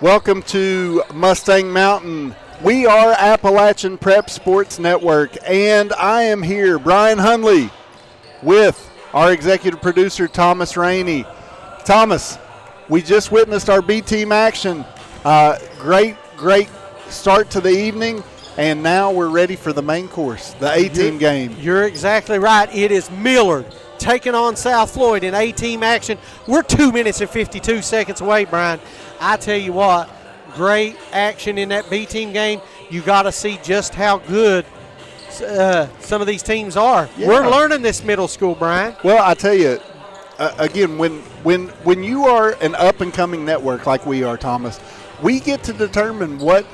Welcome to Mustang Mountain. We are Appalachian Prep Sports Network, and I am here, Brian Hunley, with our executive producer, Thomas Rainey. Thomas, we just witnessed our B-team action. Great start to the evening, and now we're ready for the main course, the A-team game. You're exactly right. It is Millard taking on South Floyd in A-team action. We're 2 minutes and 52 seconds away, Brian. I tell you what, great action in that B-team game. You got to see just how good some of these teams are. Yeah. We're learning this middle school, Brian. Well, I tell you, again, when you are an up-and-coming network like we are, Thomas, we get to determine what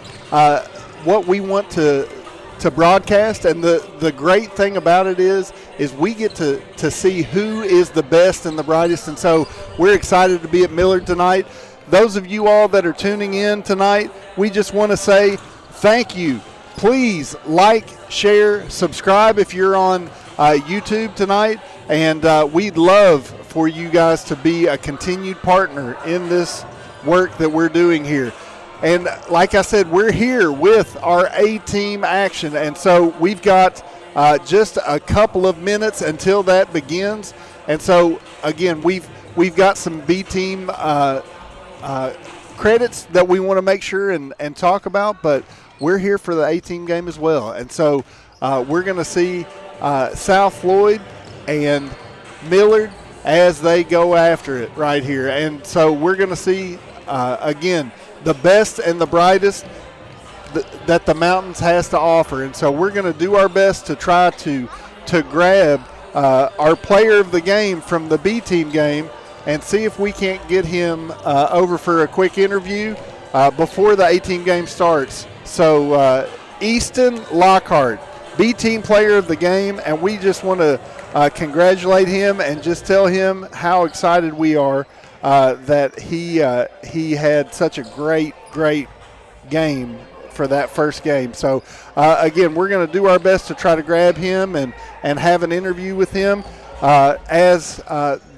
we want to broadcast, and the great thing about it is we get to see who is the best and the brightest, and so we're excited to be at Millard tonight. Those of you all that are tuning in tonight, we just want to say thank you. Please like, share, subscribe if you're on YouTube tonight, and we'd love for you guys to be a continued partner in this work that we're doing here. And like I said, we're here with our A-team action, and so we've got just a couple of minutes until that begins. And so, again, we've got some B-team credits that we want to make sure and talk about, but we're here for the A-team game as well. And so we're going to see South Floyd and Millard as they go after it right here. And so we're going to see, again, the best and the brightest that the Mountains has to offer. And so we're going to do our best to try to grab our player of the game from the B-team game and see if we can't get him over for a quick interview before the A-team game starts. So Easton Lockhart, B-team player of the game, and we just want to congratulate him and just tell him how excited we are that he had such a great game for that first game. So, again, we're going to do our best to try to grab him and have an interview with him as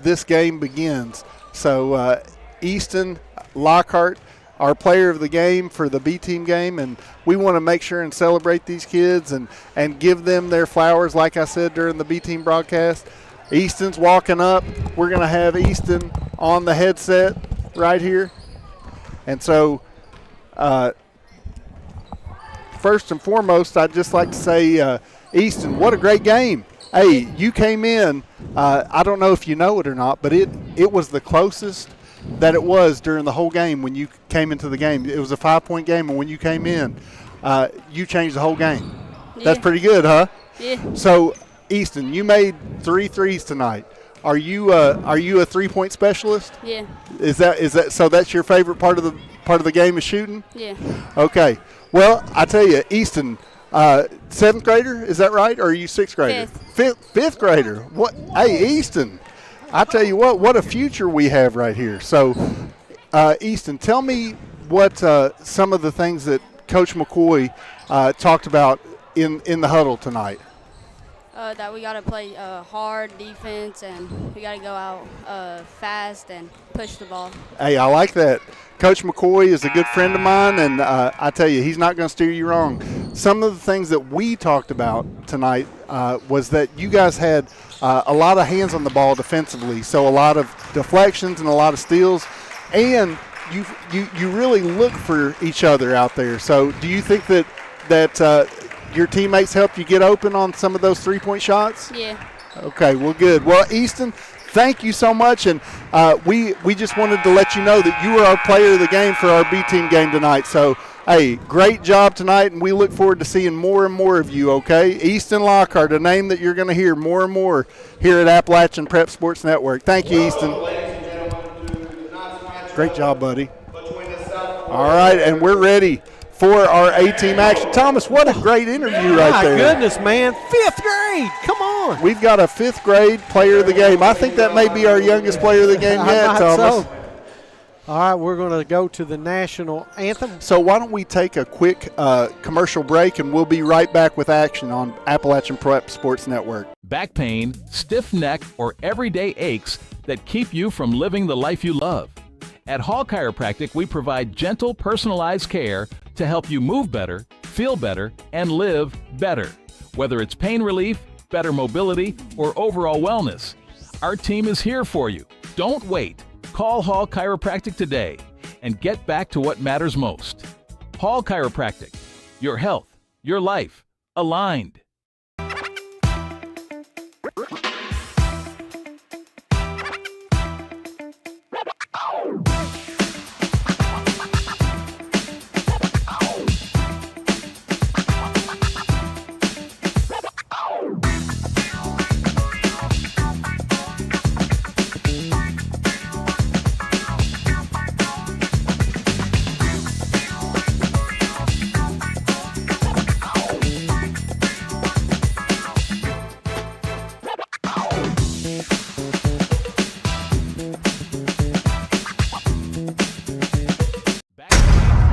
this game begins. So, Easton Lockhart, our player of the game for the B-team game, and we want to make sure and celebrate these kids and give them their flowers, like I said during the B-team broadcast. Easton's walking up. We're going to have Easton on the headset right here. And so, first and foremost, I'd just like to say, Easton, what a great game. Hey, you came in, I don't know if you know it or not, but it was the closest that it was during the whole game when you came into the game. It was a 5-point game, and when you came in, you changed the whole game. Yeah. That's pretty good, huh? Yeah. So, Easton, you made 3 threes tonight. Are you a 3-point specialist? Yeah. Is that so? That's your favorite part of the game is shooting? Yeah. Okay. Well, I tell you, Easton, 7th grader, is that right? Or are you 6th grader? Fifth grader. What? Hey, Easton, I tell you what a future we have right here. So, Easton, tell me what some of the things that Coach McCoy talked about in the huddle tonight. That we got to play hard defense, and we got to go out fast and push the ball. Hey, I like that. Coach McCoy is a good friend of mine, and I tell you, he's not going to steer you wrong. Some of the things that we talked about tonight was that you guys had a lot of hands on the ball defensively, so a lot of deflections and a lot of steals, and you really look for each other out there. So do you think that your teammates helped you get open on some of those 3-point shots? Yeah. Okay, well, good. Well, Easton, thank you so much, and we just wanted to let you know that you were our player of the game for our B-team game tonight. So, hey, great job tonight, and we look forward to seeing more and more of you, okay? Easton Lockhart, a name that you're going to hear more and more here at Appalachian Prep Sports Network. Thank you, Easton. Great job, buddy. All right, and we're ready for our A-team action. Thomas, what a great interview right there. My goodness, man. 5th grade. Come on. We've got a 5th grade player of the game. I think that may be our youngest player of the game yet, Thomas. So. All right, we're going to go to the national anthem. So why don't we take a quick commercial break, and we'll be right back with action on Appalachian Prep Sports Network. Back pain, stiff neck, or everyday aches that keep you from living the life you love. At Hall Chiropractic, we provide gentle, personalized care to help you move better, feel better, and live better. Whether it's pain relief, better mobility, or overall wellness, our team is here for you. Don't wait. Call Hall Chiropractic today and get back to what matters most. Hall Chiropractic. Your health, your life, aligned.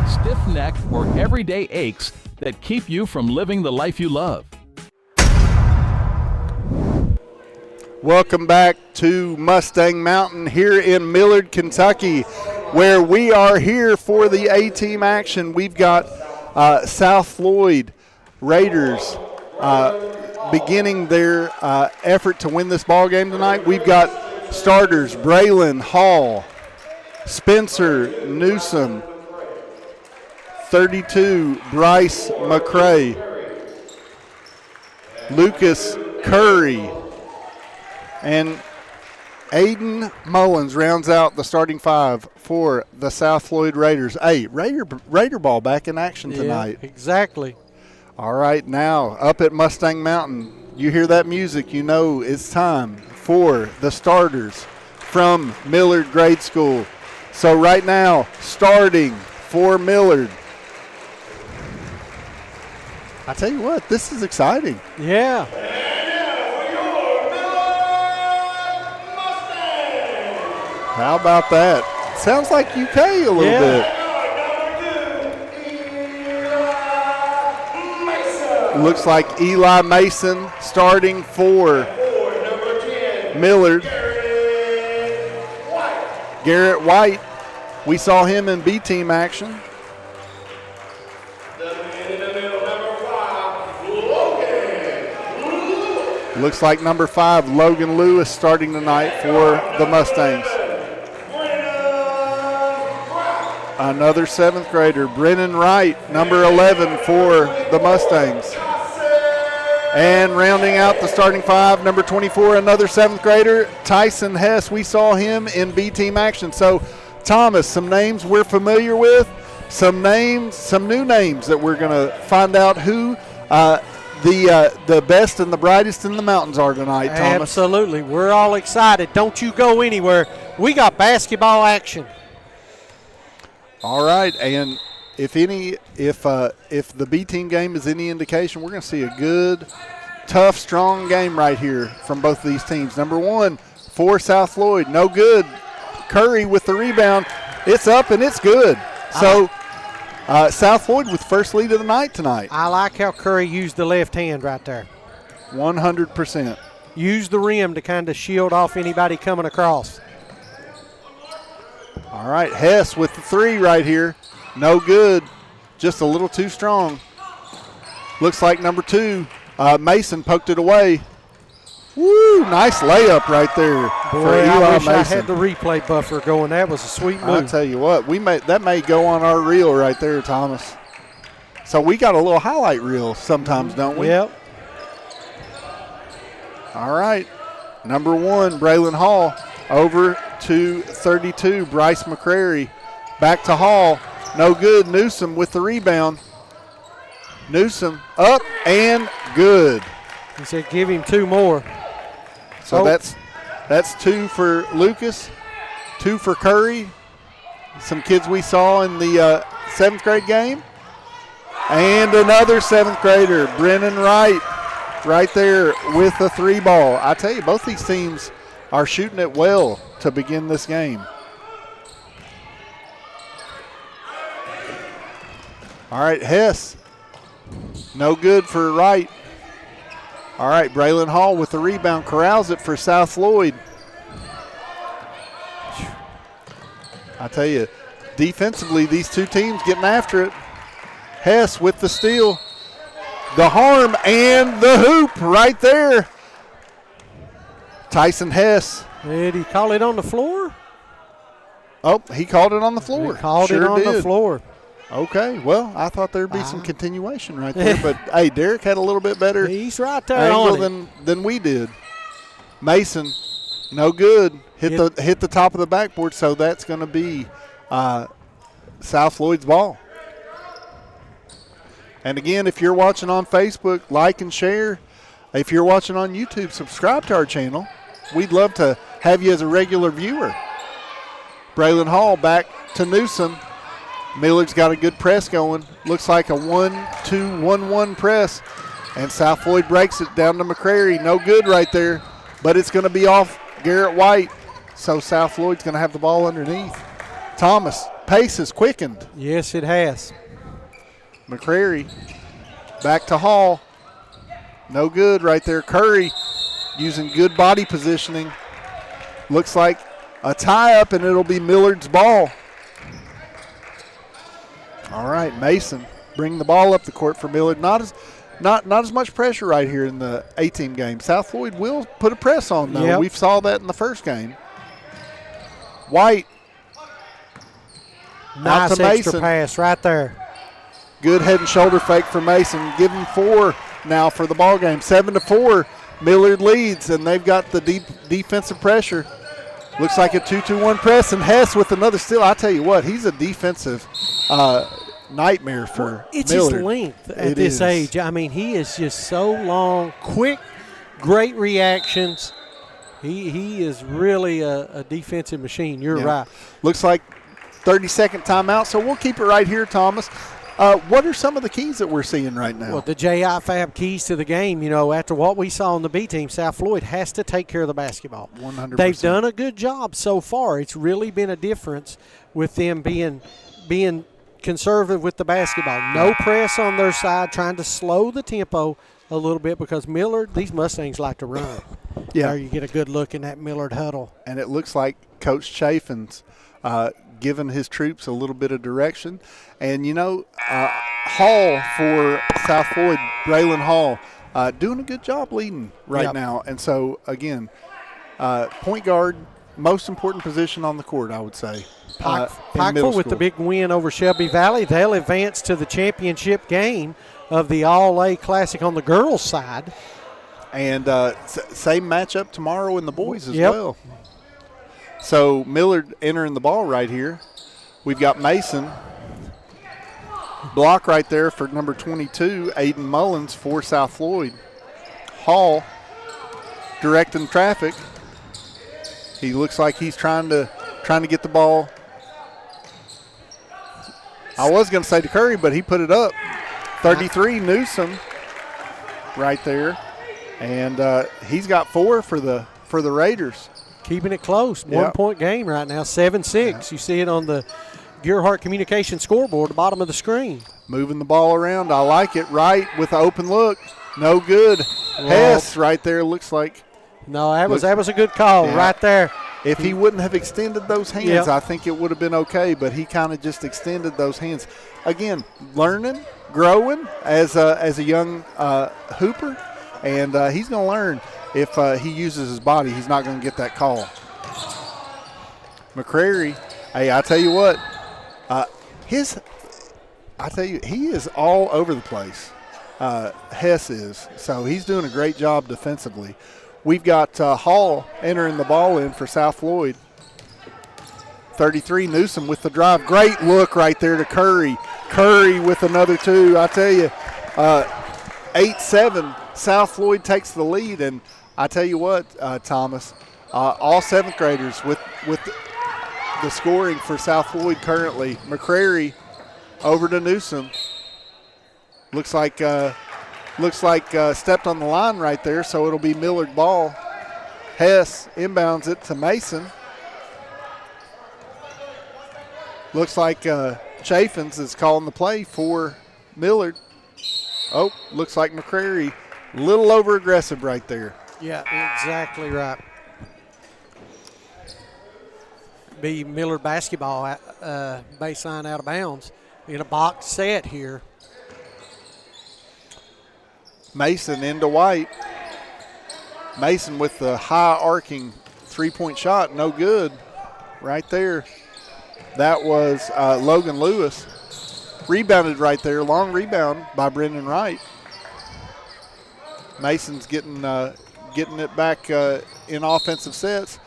Stiff neck, or everyday aches that keep you from living the life you love. Welcome back to Mustang Mountain here in Millard, Kentucky, where we are here for the A-team action. We've got South Floyd Raiders beginning their effort to win this ball game tonight. We've got starters Braylon Hall, Spencer Newsom, 32 Bryce McCray, Lucas Curry, and Aiden Mullins rounds out the starting five for the South Floyd Raiders. Hey, Raider ball back in action tonight. Yeah, exactly. All right, now up at Mustang Mountain, you hear that music, you know it's time for the starters from Millard Grade School. So right now, starting for Millard, I tell you what, this is exciting. Yeah. How about that? Sounds like UK a little bit. Looks like Eli Mason starting for Millard. Garrett White, we saw him in B-team action. Looks like number 5, Logan Lewis, starting tonight for the Mustangs. Another 7th grader, Brennan Wright, number 11 for the Mustangs. And rounding out the starting 5, number 24, another 7th grader, Tyson Hess. We saw him in B-team action. So, Thomas, some names we're familiar with, some new names that we're going to find out who the best and the brightest in the mountains are tonight, Thomas. Absolutely. We're all excited. Don't you go anywhere. We got basketball action. All right, and if the B-team game is any indication, we're going to see a good, tough, strong game right here from both of these teams. Number 1 for South Floyd, no good. Curry with the rebound. It's up and it's good. So South Floyd with first lead of the night tonight. I like how Curry used the left hand right there. 100%. Use the rim to kind of shield off anybody coming across. All right, Hess with the 3 right here. No good. Just a little too strong. Looks like number 2, Mason poked it away. Woo, nice layup right there for Eli I wish Mason. I had the replay buffer going. That was a sweet move. I'll tell you what, that may go on our reel right there, Thomas. So we got a little highlight reel sometimes, don't we? Yep. All right, number 1, Braylon Hall, over to 32, Bryce McCrary. Back to Hall, no good. Newsom with the rebound. Newsom up and good. He said give him 2 more. So that's 2 for Lucas, 2 for Curry. Some kids we saw in the 7th grade game. And another 7th grader, Brennan Wright, right there with the 3 ball. I tell you, both these teams are shooting it well to begin this game. All right, Hess, no good for Wright. All right, Braylon Hall with the rebound, corrals it for South Floyd. I tell you, defensively, these two teams getting after it. Hess with the steal. The harm and the hoop right there. Tyson Hess. Did he call it on the floor? Oh, he called it on the floor. He called it on the floor. Okay, well, I thought there'd be some continuation right there. But, hey, Derek had a little bit better He's right there angle than we did. Mason, no good. Hit the top of the backboard, so that's going to be South Floyd's ball. And, again, if you're watching on Facebook, like and share. If you're watching on YouTube, subscribe to our channel. We'd love to have you as a regular viewer. Braylon Hall back to Newsom. Millard's got a good press going. Looks like a 1-2-1-1 press. And South Floyd breaks it down to McCrary. No good right there. But it's going to be off Garrett White. So South Floyd's going to have the ball underneath. Thomas, pace has quickened. Yes, it has. McCrary back to Hall. No good right there. Curry using good body positioning. Looks like a tie-up, and it'll be Millard's ball. All right, Mason bring the ball up the court for Millard. Not as much pressure right here in the A-team game. South Floyd will put a press on, though. Yep. We saw that in the first game. White. Nice out to extra Mason. pass right there. Good head and shoulder fake for Mason. Give him 4 now for the ball game. 7-4. Millard leads, and they've got the deep defensive pressure. Looks like a 2-2-1 press, and Hess with another steal. I tell you what, he's a defensive nightmare for It's Millard. his length at this age. I mean, he is just so long, quick, great reactions. He is really a defensive machine. You're right. Looks like 30-second timeout, so we'll keep it right here, Thomas. What are some of the keys that we're seeing right now? Well, the JIFAB keys to the game, after what we saw on the B team, South Floyd has to take care of the basketball. 100%. They've done a good job so far. It's really been a difference with them being conservative with the basketball. No press on their side, trying to slow the tempo a little bit because Millard, these Mustangs like to run. Yeah. There you get a good look in that Millard huddle. And it looks like Coach Chafin's giving his troops a little bit of direction. And, Hall for South Floyd, Braylon Hall, doing a good job leading right now. And so, again, point guard, most important position on the court, I would say. Pikeville with the big win over Shelby Valley. They'll advance to the championship game of the All-A Classic on the girls' side. And same matchup tomorrow in the boys as well. So Millard entering the ball right here. We've got Mason. Block right there for number 22, Aiden Mullins for South Floyd. Hall directing traffic. He looks like he's trying to get the ball. I was going to say to Curry, but he put it up. 33, Newsom right there. And he's got 4 for the Raiders. Keeping it close. 1 point game right now, 7-6. You see it on the Gearhart Communication scoreboard, the bottom of the screen. Moving the ball around. I like it. Right with the open look. No good. Well, Hess right there looks like. No, that was a good call right there. If he wouldn't have extended those hands, I think it would have been okay, but he kind of just extended those hands. Again, learning, growing as a young hooper, and he's going to learn if he uses his body, he's not going to get that call. McCrary, hey, I tell you what, he is all over the place. Hess is, so he's doing a great job defensively. We've got Hall entering the ball in for South Floyd. 33, Newsom with the drive. Great look right there to Curry. Curry with another 2. I tell you, 8-7, South Floyd takes the lead. And I tell you what, Thomas, all 7th graders with the scoring for South Floyd currently. McCrary over to Newsom. Looks like stepped on the line right there, so it'll be Millard ball. Hess inbounds it to Mason. Looks like Chaffins is calling the play for Millard. Oh, looks like McCrary a little over aggressive right there. Yeah, exactly right. be Millard basketball baseline out of bounds in a box set here. Mason into White. Mason with the high arcing three-point shot, no good. Right there. That was Logan Lewis. Rebounded right there, long rebound by Brendan Wright. Mason's getting it back in offensive sets.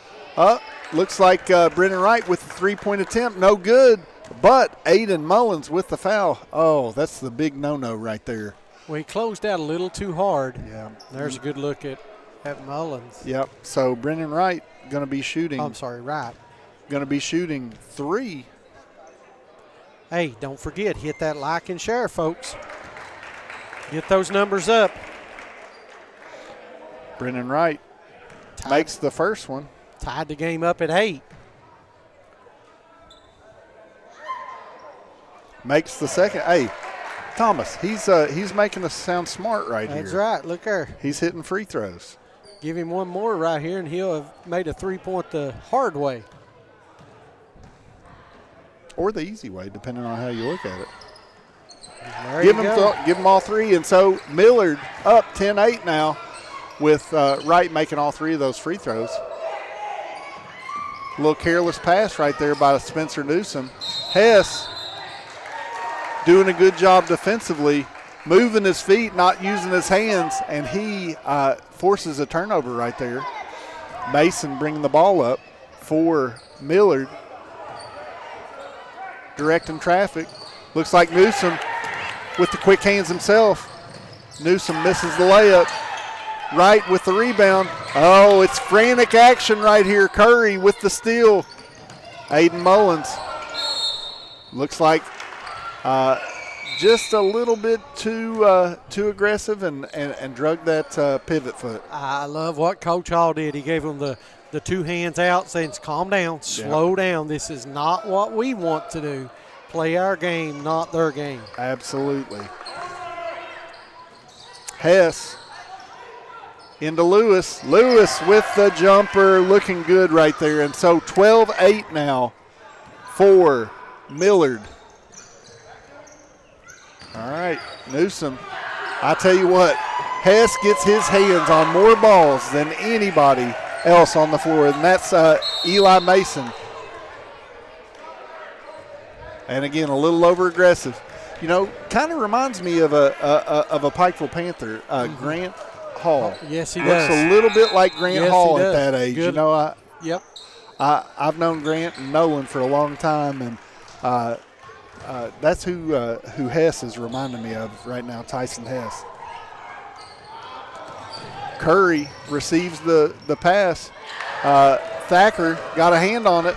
Looks like Brendan Wright with the three-point attempt, no good. But Aiden Mullins with the foul. Oh, that's the big no-no right there. Well, he closed out a little too hard. Yeah. There's a good look at Mullins. Yep. So Brendan Wright going to be shooting. Wright. Going to be shooting 3. Hey, don't forget, hit that like and share, folks. Get those numbers up. Brendan Wright makes the first one. Tied the game up at 8. Makes the second. Hey, Thomas, he's making us sound smart right here. That's right. Look there. He's hitting free throws. Give him one more right here, and he'll have made a three-point the hard way. Or the easy way, depending on how you look at it. There Give you him, go. give him all 3. And so Millard up 10-8 now with Wright making all 3 of those free throws. A little careless pass right there by Spencer Newsom. Hess doing a good job defensively, moving his feet, not using his hands, and he forces a turnover right there. Mason bringing the ball up for Millard. Directing traffic. Looks like Newsom with the quick hands himself. Newsom misses the layup. Wright with the rebound. Oh, it's frantic action right here. Curry with the steal. Aiden Mullins. Looks like just a little bit too aggressive and drug that pivot foot. I love what Coach Hall did. He gave him the 2 hands out, saying, calm down, slow down. This is not what we want to do. Play our game, not their game. Absolutely. Hess into Lewis. Lewis with the jumper, looking good right there. And so 12-8 now for Millard. All right, Newsom. I tell you what, Hess gets his hands on more balls than anybody else on the floor, and that's Eli Mason. And again, a little over aggressive. You know, kind of reminds me of a Pikeville Panther, Grant Hall. Yes, he Looks does. a little bit like Grant Hall at does. that age. Good. You know, Yep. I've known Grant and Nolan for a long time, and that's who Hess is reminding me of right now, Tyson Hess. Curry receives the pass. Thacker got a hand on it.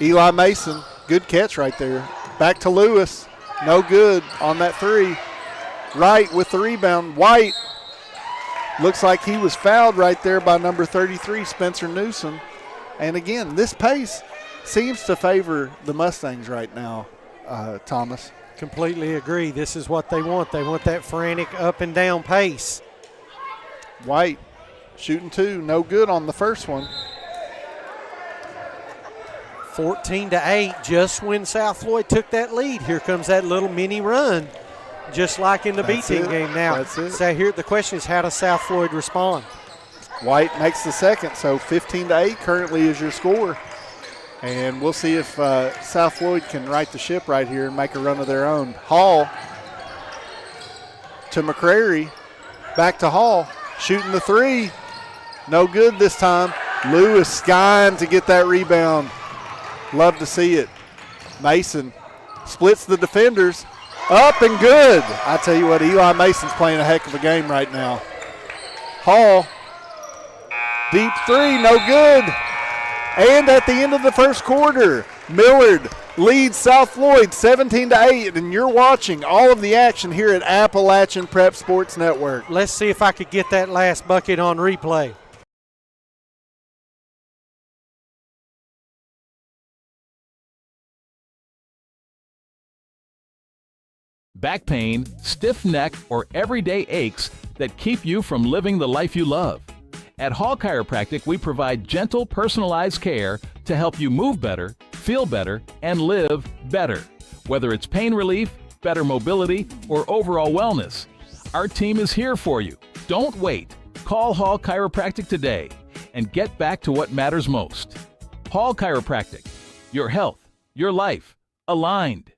Eli Mason, good catch right there. Back to Lewis, no good on that 3. Wright with the rebound. White looks like he was fouled right there by number 33, Spencer Newsom. And again, this pace seems to favor the Mustangs right now, Thomas. Completely agree. This is what they want. They want that frantic up and down pace. White shooting 2, no good on the first one. 14-8, just when South Floyd took that lead. Here comes that little mini run, just like in the B-team game now. That's it. So here the question is, how does South Floyd respond? White makes the second, so 15-8 currently is your score. And we'll see if South Floyd can right the ship right here and make a run of their own. Hall to McCrary, back to Hall, shooting the 3. No good this time. Lewis skying to get that rebound. Love to see it. Mason splits the defenders. Up and good. I tell you what, Eli Mason's playing a heck of a game right now. Hall, deep 3, no good. And at the end of the first quarter, Millard leads South Floyd 17-8, and you're watching all of the action here at Appalachian Prep Sports Network. Let's see if I could get that last bucket on replay. Back pain, stiff neck, or everyday aches that keep you from living the life you love. At Hall Chiropractic, we provide gentle, personalized care to help you move better, feel better, and live better. Whether it's pain relief, better mobility, or overall wellness, our team is here for you. Don't wait. Call Hall Chiropractic today and get back to what matters most. Hall Chiropractic. Your health, your life, aligned.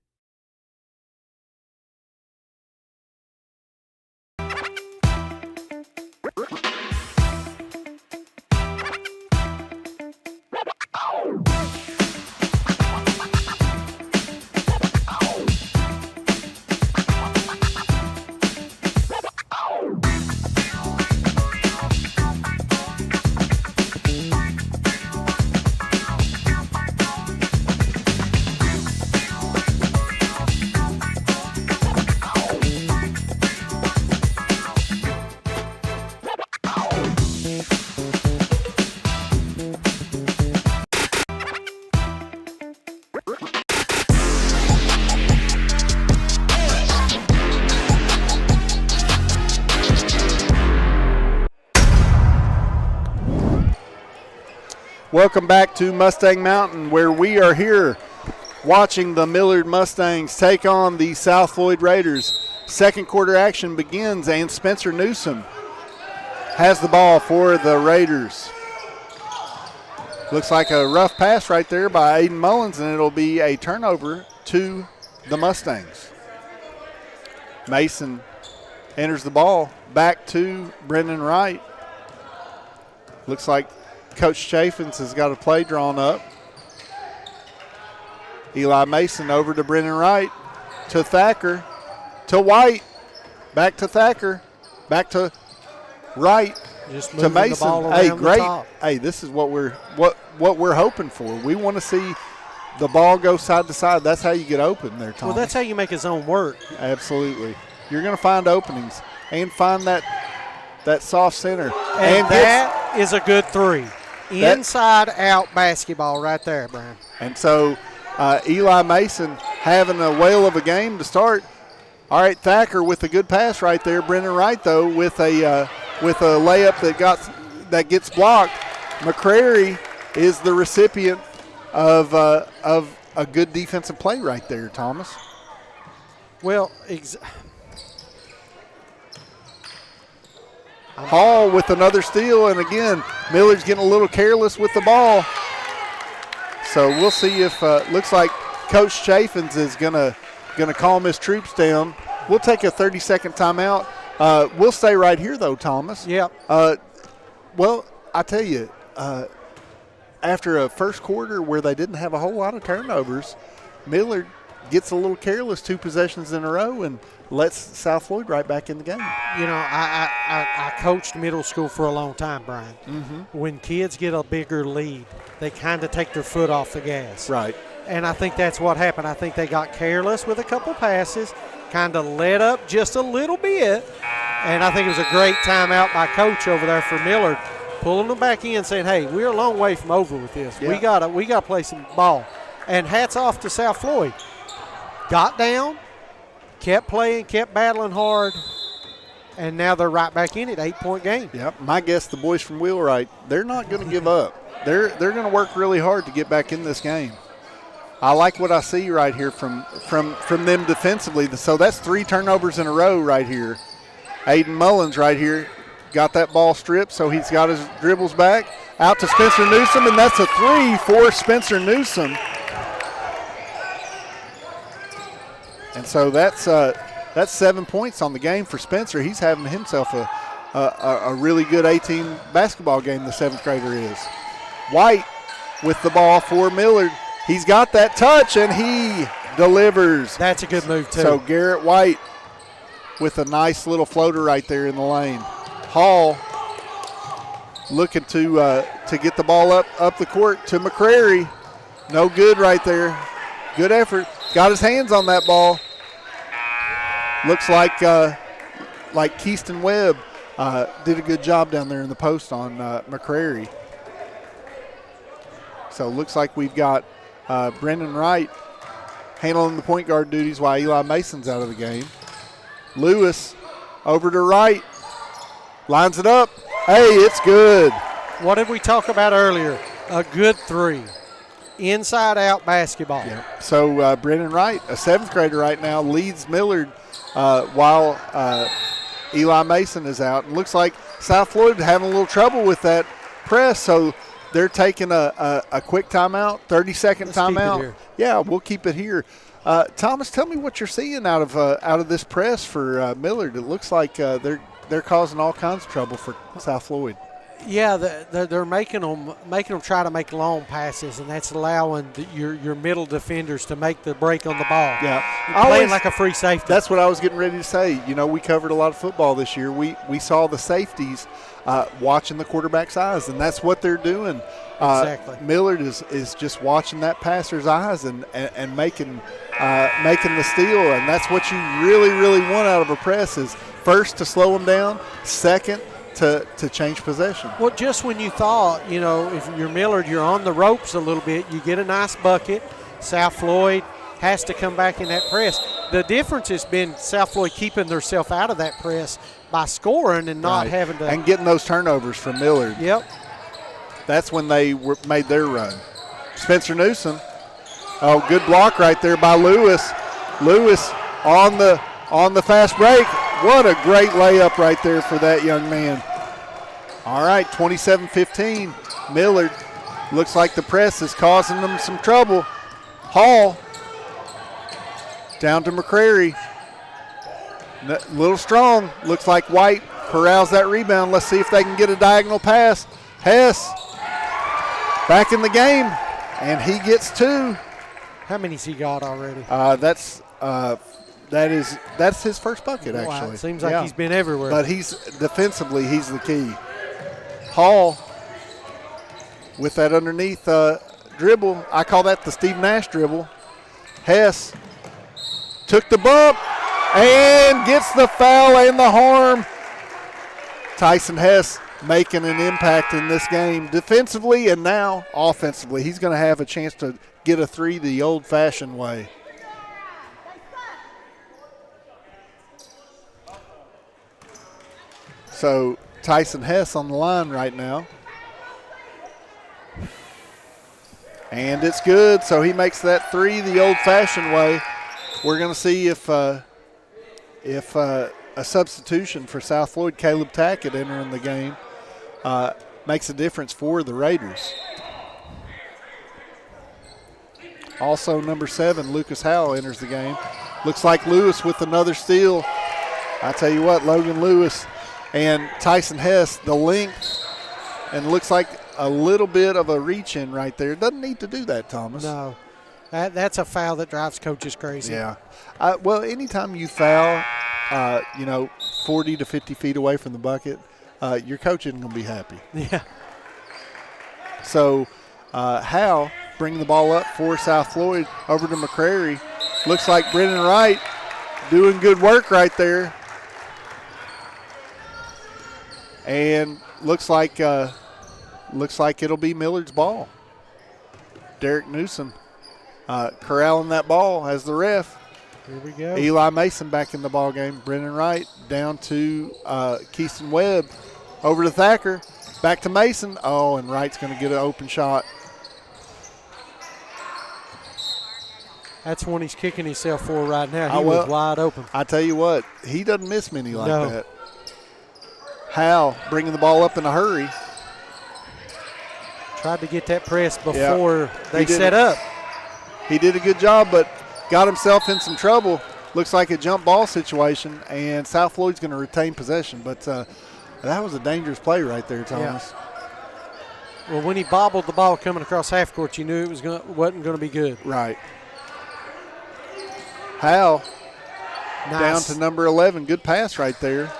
Welcome back to Mustang Mountain, where we are here watching the Millard Mustangs take on the South Floyd Raiders. Second quarter action begins, and Spencer Newsom has the ball for the Raiders. Looks like a rough pass right there by Aiden Mullins, and it'll be a turnover to the Mustangs. Mason enters the ball back to Brendan Wright. Looks like Coach Chaffins has got a play drawn up. Eli Mason over to Brendan Wright, to Thacker, to White, back to Thacker, back to Wright, Just to moving the Mason. ball Hey, around the great! top. Hey, this is what we're hoping for. We want to see the ball go side to side. That's how you get open there, Tom. Well, that's how you make his zone work. Absolutely. You're going to find openings and find that soft center. And that is a good three. Inside out basketball right there, Brian. And so Eli Mason having a whale of a game to start. All right, Thacker with a good pass right there. Brendan Wright, though, with a layup that gets blocked. McCrary is the recipient of a good defensive play right there, Thomas. Well, Hall with another steal, and again, Millard's getting a little careless with the ball. So we'll see if looks like Coach Chaffins is gonna calm his troops down. We'll take a 30-second timeout. We'll stay right here though, Thomas. Yep. Well, I tell you, after a first quarter where they didn't have a whole lot of turnovers, Millard gets a little careless 2 possessions in a row and lets South Floyd right back in the game. You know, I coached middle school for a long time, Brian. Mm-hmm. When kids get a bigger lead, they kind of take their foot off the gas. Right. And I think that's what happened. I think they got careless with a couple passes, kind of let up just a little bit. And I think it was a great timeout by Coach over there for Millard, pulling them back in, saying, hey, we're a long way from over with this. Yeah. We gotta play some ball. And hats off to South Floyd. Got down, kept playing, kept battling hard, and now they're right back in it, 8-point game. Yep. My guess, the boys from Wheelwright, they're not going to give up. They're going to work really hard to get back in this game. I like what I see right here from them defensively. So that's 3 turnovers in a row right here. Aiden Mullins right here got that ball stripped, so he's got his dribbles back. Out to Spencer Newsom, and that's a 3 for Spencer Newsom. And so that's 7 points on the game for Spencer. He's having himself a really good 18 basketball game, the 7th grader is. White with the ball for Millard. He's got that touch, and he delivers. That's a good move, too. So Garrett White with a nice little floater right there in the lane. Hall looking to get the ball up the court to McCrary. No good right there. Good effort. Got his hands on that ball. Looks like Keyston Webb did a good job down there in the post on McCrary. So looks like we've got Brendan Wright handling the point guard duties while Eli Mason's out of the game. Lewis over to Wright. Lines it up. Hey, it's good. What did we talk about earlier? A good 3. Inside-out basketball. Yeah. So Brennan Wright, a 7th grader right now, leads Millard while Eli Mason is out. And looks like South Floyd having a little trouble with that press, so they're taking a quick timeout, 30-second timeout. Yeah, we'll keep it here. Thomas, tell me what you're seeing out of this press for Millard. It looks like they're causing all kinds of trouble for South Floyd. Yeah, they're making them try to make long passes, and that's allowing your middle defenders to make the break on the ball. Yeah, playing like a free safety. That's what I was getting ready to say. You know, we covered a lot of football this year. We saw the safeties watching the quarterback's eyes, and that's what they're doing. Exactly. Millard is just watching that passer's eyes and making the steal, and that's what you really, really want out of a press is first to slow them down, second to change possession. Well, just when you thought, if you're Millard, you're on the ropes a little bit, you get a nice bucket. South Floyd has to come back in that press. The difference has been South Floyd keeping themselves out of that press by scoring and not having to. And getting those turnovers from Millard. Yep. That's when they made their run. Spencer Newsom. Oh, good block right there by Lewis. Lewis on the fast break. What a great layup right there for that young man. All right, 27-15. Millard looks like the press is causing them some trouble. Hall down to McCrary. A little strong. Looks like White corrals that rebound. Let's see if they can get a diagonal pass. Hess back in the game, and he gets 2. How many's he got already? That's his first bucket, actually. Wow, it seems like he's been everywhere. But defensively, he's the key. Hall with that underneath dribble. I call that the Steve Nash dribble. Hess took the bump and gets the foul and the harm. Tyson Hess making an impact in this game defensively and now offensively. He's going to have a chance to get a 3 the old-fashioned way. So Tyson Hess on the line right now. And it's good, so he makes that 3 the old-fashioned way. We're going to see if a substitution for South Floyd, Caleb Tackett, entering the game, makes a difference for the Raiders. Also, number 7, Lucas Howell, enters the game. Looks like Lewis with another steal. I tell you what, Logan Lewis and Tyson Hess, the length, and looks like a little bit of a reach-in right there. Doesn't need to do that, Thomas. No. That's a foul that drives coaches crazy. Yeah. Well, anytime you foul, 40 to 50 feet away from the bucket, your coach isn't going to be happy. Yeah. So Hal bringing the ball up for South Floyd over to McCrary. Looks like Brennan Wright doing good work right there. And looks like it'll be Millard's ball. Derek Newsom corralling that ball as the ref. Here we go. Eli Mason back in the ball game. Brennan Wright down to Keyston Webb. Over to Thacker. Back to Mason. Oh, and Wright's going to get an open shot. That's one he's kicking himself for right now. He was wide open. I tell you what, he doesn't miss many like that. Hal bringing the ball up in a hurry. Tried to get that press before they set up. He did a good job, but got himself in some trouble. Looks like a jump ball situation, and South Floyd's going to retain possession. But that was a dangerous play right there, Thomas. Yeah. Well, when he bobbled the ball coming across half court, you knew it wasn't going to be good. Right. Hal down to number 11. Good pass right there.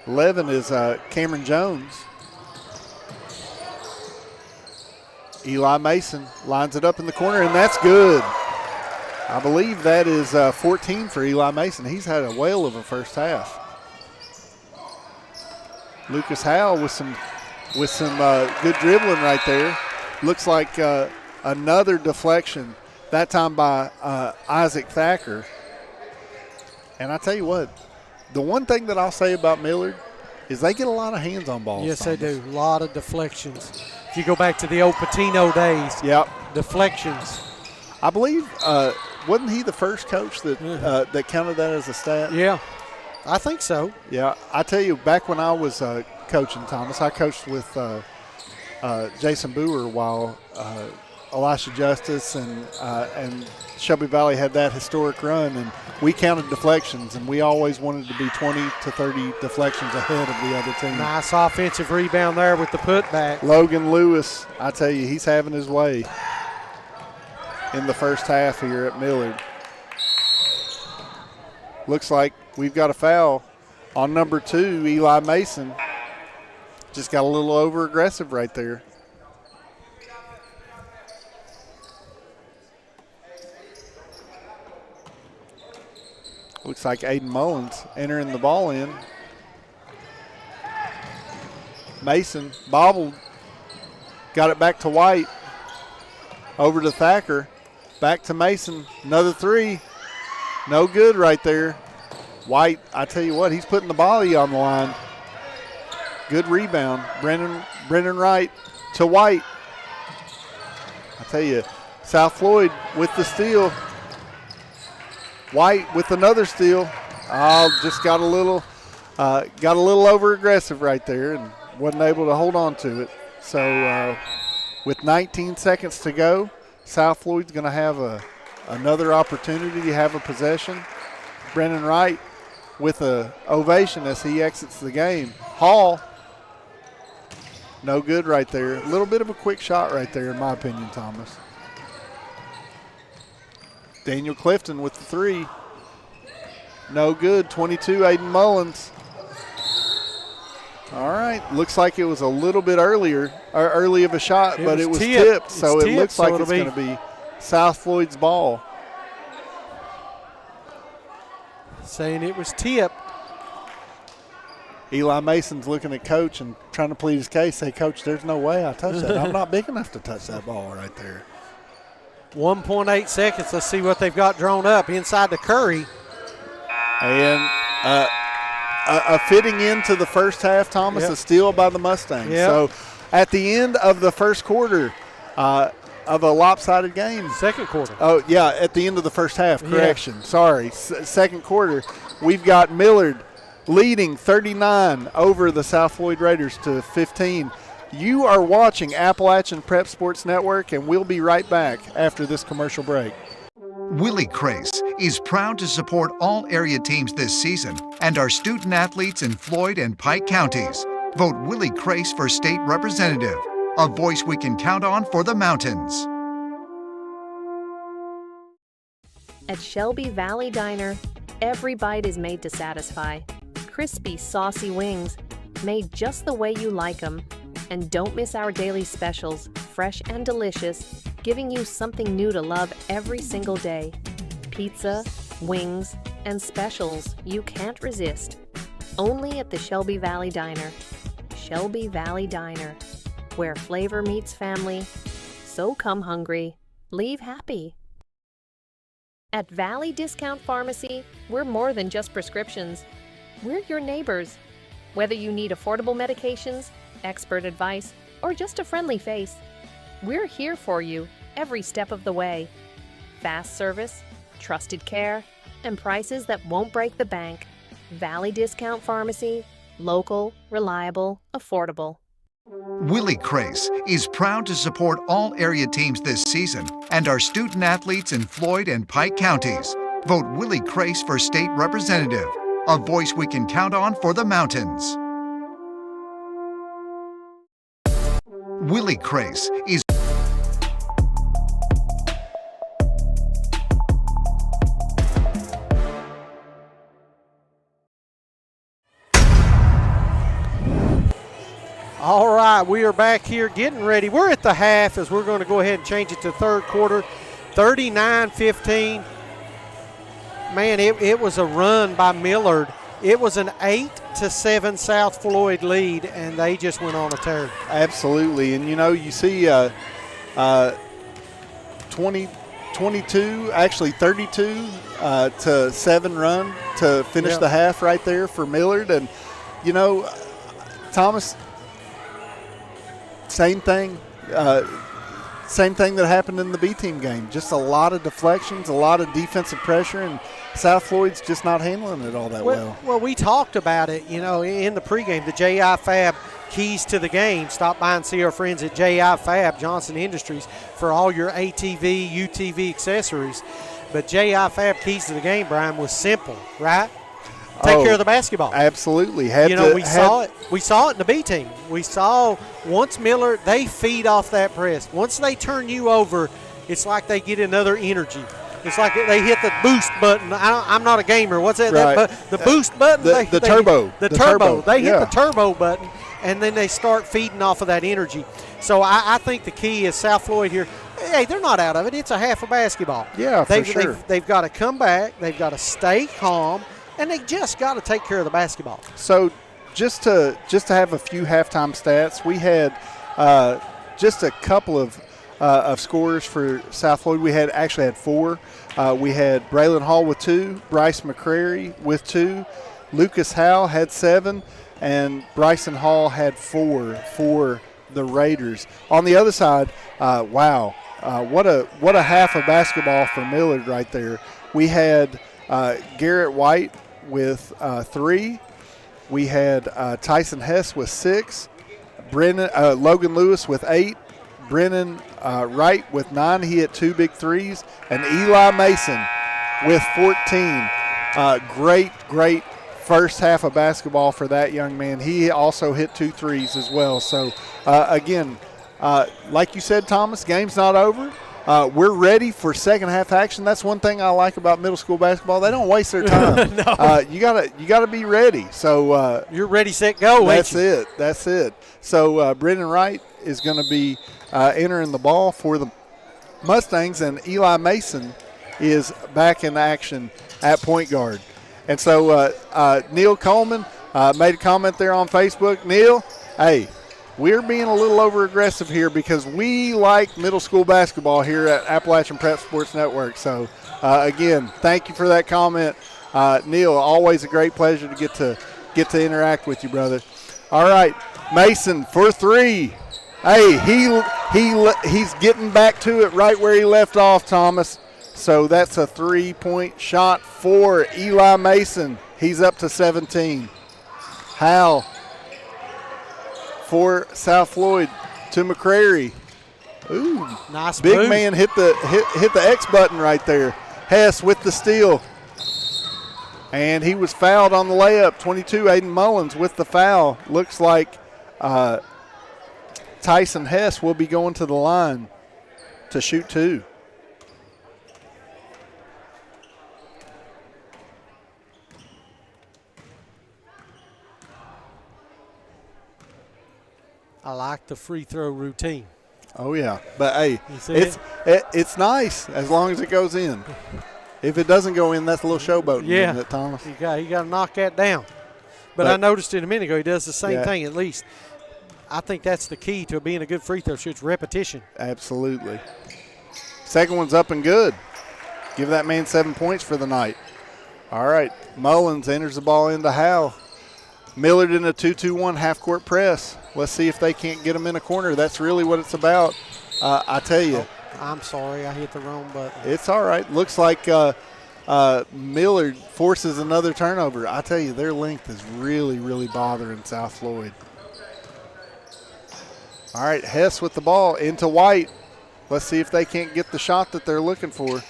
11 is Cameron Jones. Eli Mason lines it up in the corner, and that's good. I believe that is 14 for Eli Mason. He's had a whale of a first half. Lucas Howell with some good dribbling right there. Looks like another deflection, that time by Isaac Thacker. And I tell you what, the one thing that I'll say about Millard is they get a lot of hands on balls. Yes, Thomas. they do. A lot of deflections. If you go back to the old Patino days, Yep. deflections. I believe, wasn't he the first coach that that counted that as a stat? Yeah, I think so. Yeah, I tell you, back when I was coaching, Thomas, I coached with Jason Boer while Elisha Justice and Shelby Valley had that historic run, and we counted deflections, and we always wanted to be 20 to 30 deflections ahead of the other team. Nice offensive rebound there with the putback. Logan Lewis, I tell you, he's having his way in the first half here at Millard. Looks like we've got a foul on number 2, Eli Mason. Just got a little over-aggressive right there. Looks like Aiden Mullins entering the ball in. Mason bobbled. Got it back to White. Over to Thacker. Back to Mason. Another 3. No good right there. White, I tell you what, he's putting the volley on the line. Good rebound. Brennan Wright to White. I tell you, South Floyd with the steal. White with another steal. Just got a little over aggressive right there and wasn't able to hold on to it. So with 19 seconds to go, South Floyd's going to have another opportunity to have a possession. Brennan Wright with a ovation as he exits the game. Hall, no good right there. A little bit of a quick shot right there in my opinion, Thomas. Daniel Clifton with the 3. No good. 22, Aiden Mullins. All right. Looks like it was a little bit early of a shot, but it was tipped. So it looks like it's going to be South Floyd's ball. Saying it was tipped. Eli Mason's looking at Coach and trying to plead his case. Say, Coach, there's no way I touched that. I'm not big enough to touch that ball right there. 1.8 seconds. Let's see what they've got drawn up inside the Curry. And a fitting into the first half, Thomas, Yep. a steal by the Mustangs. Yep. So at the end of the first quarter of a lopsided game. Second quarter. Oh, yeah, at the end of the first half, correction. Yeah. Sorry, second quarter. We've got Millard leading 39 over the South Floyd Raiders to 15. You are watching Appalachian Prep Sports Network, and we'll be right back after this commercial break. Willie Crace is proud to support all area teams this season and our student athletes in Floyd and Pike counties. Vote Willie Crace for state representative, a voice we can count on for the mountains. At Shelby Valley Diner, every bite is made to satisfy. Crispy, saucy wings, made just the way you like them. And don't miss our daily specials, fresh and delicious, giving you something new to love every single day. Pizza, wings, and specials you can't resist. Only at the Shelby Valley Diner. Shelby Valley Diner, where flavor meets family. So come hungry, leave happy. At Valley Discount Pharmacy, we're more than just prescriptions. We're your neighbors. Whether you need affordable medications, expert advice, or just a friendly face, we're here for you every step of the way. Fast service, trusted care, and prices that won't break the bank. Valley Discount Pharmacy, local, reliable, affordable. Willie Crace is proud to support all area teams this season and our student athletes in Floyd and Pike counties. Vote Willie Crace for state representative, a voice we can count on for the mountains. Willie Crace is All right, we are back here getting ready. We're at the half as we're going to go ahead and change it to third quarter, 39-15. Man, it was a run by Millard. It was an 8-7 South Floyd lead, and they just went on a tear. Absolutely, and you see 22, actually 32 to 7 run to finish the half right there for Millard, and Thomas, same thing. Same thing that happened in the B-team game. Just a lot of deflections, a lot of defensive pressure, and South Floyd's just not handling it all that well. Well, we talked about it, in the pregame, the J.I. Fab keys to the game. Stop by and see our friends at J.I. Fab, Johnson Industries, for all your ATV, UTV accessories. But J.I. Fab keys to the game, Brian, was simple, right? Take care of the basketball. Absolutely. We saw it. We saw it in the B team. We saw once Millard, they feed off that press. Once they turn you over, it's like they get another energy. It's like they hit the boost button. I'm not a gamer. What's that? Right. The boost button? The turbo. The turbo. They hit the turbo button, and then they start feeding off of that energy. So I think the key is South Floyd here. Hey, they're not out of it. It's a half of basketball. Yeah, for sure. They've got to come back. They've got to stay calm. And they just got to take care of the basketball. So just to have a few halftime stats, we had just a couple of scorers for South Floyd. We actually had 4. We had Braylon Hall with 2, Bryce McCrary with 2, Lucas Howell had 7, and Bryson Hall had 4 for the Raiders. On the other side, wow, what a half of basketball for Millard right there. We had Garrett White with 3. We had Tyson Hess with 6. Logan Lewis with 8. Brennan Wright with 9. He hit 2 big threes. And Eli Mason with 14. Great first half of basketball for that young man. He also hit 2 threes as well. So, again, like you said, Thomas, game's not over. We're ready for second half action. That's one thing I like about middle school basketball. They don't waste their time. No. You gotta be ready. So you're ready, set, go. That's it. So Brendan Wright is going to be entering the ball for the Mustangs, and Eli Mason is back in action at point guard. And so Neil Coleman made a comment there on Facebook. Neil, hey, we're being a little over-aggressive here because we like middle school basketball here at Appalachian Prep Sports Network. So, again, thank you for that comment. Neil, always a great pleasure to get to interact with you, brother. All right, Mason for 3. Hey, he's getting back to it right where he left off, Thomas. So that's a 3-point shot for Eli Mason. He's up to 17. Hal for South Floyd to McCrary. Ooh, nice big move. Man hit the X button right there. Hess with the steal. And he was fouled on the layup. 22, Aiden Mullins with the foul. Looks like Tyson Hess will be going to the line to shoot 2. I like the free throw routine. Oh, yeah. But, hey, it's nice as long as it goes in. If it doesn't go in, that's a little showboating, isn't it, Thomas? You got to knock that down. But I noticed it a minute ago. He does the same thing at least. I think that's the key to being a good free throw shooter, repetition. Absolutely. Second one's up and good. Give that man 7 points for the night. All right, Mullins enters the ball into Howe. Millard in a 2-2-1 half-court press. Let's see if they can't get him in a corner. That's really what it's about. I tell you. Oh, I'm sorry, I hit the wrong button. It's all right. Looks like Millard forces another turnover. I tell you, their length is really, really bothering South Floyd. All right, Hess with the ball into White. Let's see if they can't get the shot that they're looking for.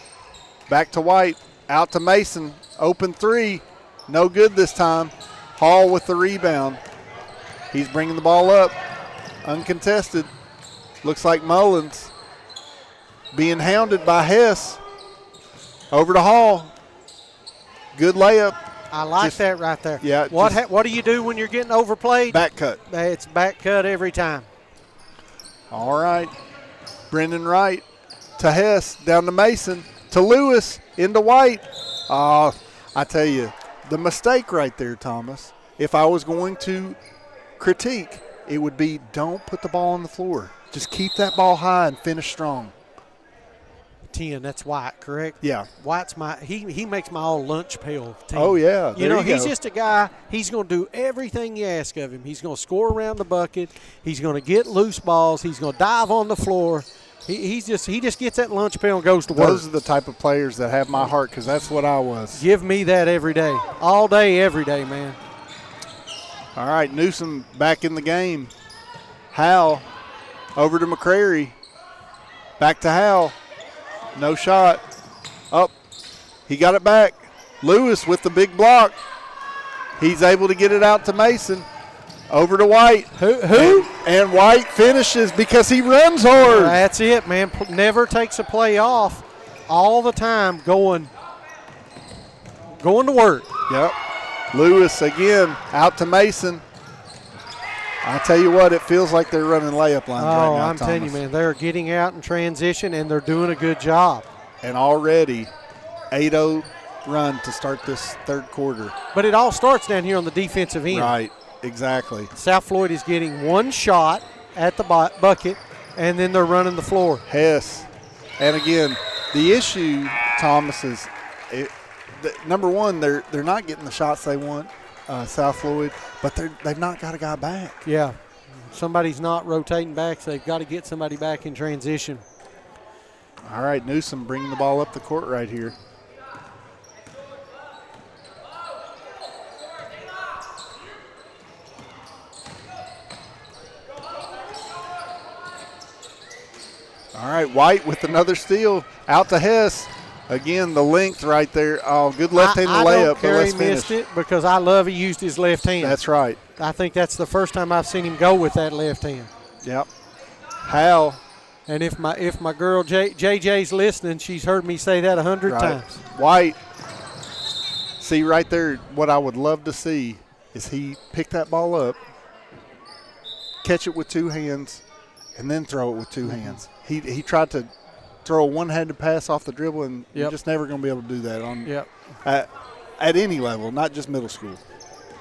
Back to White, out to Mason. Open 3, no good this time. Hall with the rebound. He's bringing the ball up, uncontested. Looks like Mullins being hounded by Hess. Over to Hall. Good layup. I like that right there. Yeah. What do you do when you're getting overplayed? Back cut. It's back cut every time. All right. Brendan Wright to Hess, down to Mason, to Lewis, into White. I tell you, the mistake right there, Thomas, if I was going to critique, it would be don't put the ball on the floor. Just keep that ball high and finish strong. 10. That's White, correct? Yeah. White's he makes my all lunch pail team. Oh, yeah. You know, he's go. just a guy, he's going to do everything you ask of him. He's going to score around the bucket. He's going to get loose balls. He's going to dive on the floor. He just gets that lunch pail and goes to work. Those are the type of players that have my heart, because that's what I was. Give me that every day. All day, every day, man. All right, Newsom back in the game. Howell over to McCrary. Back to Howell. No shot. Up. He got it back. Lewis with the big block. He's able to get it out to Mason. Over to White. Who? And White finishes because he runs hard. That's it, man. Never takes a play off. All the time going to work. Yep. Lewis again out to Mason. I tell you what, it feels like they're running layup lines right now, I'm telling you, man. They're getting out in transition, and they're doing a good job. And already 8-0 run to start this third quarter. But it all starts down here on the defensive end. Right, exactly. South Floyd is getting one shot at the bucket, and then they're running the floor. Hess. And again, the issue, Thomas, is number one, they're not getting the shots they want, South Floyd, but they've not got a guy back. Yeah. Somebody's not rotating back, so they've got to get somebody back in transition. All right, Newsom bringing the ball up the court right here. All right, White with another steal. Out to Hess. Again, the length right there. Oh, good left-handed layup. I don't care but he missed it because I love he used his left hand. That's right. I think that's the first time I've seen him go with that left hand. Yep. Howell. And if my girl JJ's listening, she's heard me say that 100 times. White. See right there, what I would love to see is he pick that ball up, catch it with two hands, and then throw it with two hands. He tried to throw a one-handed pass off the dribble, and you're just never going to be able to do that at any level, not just middle school.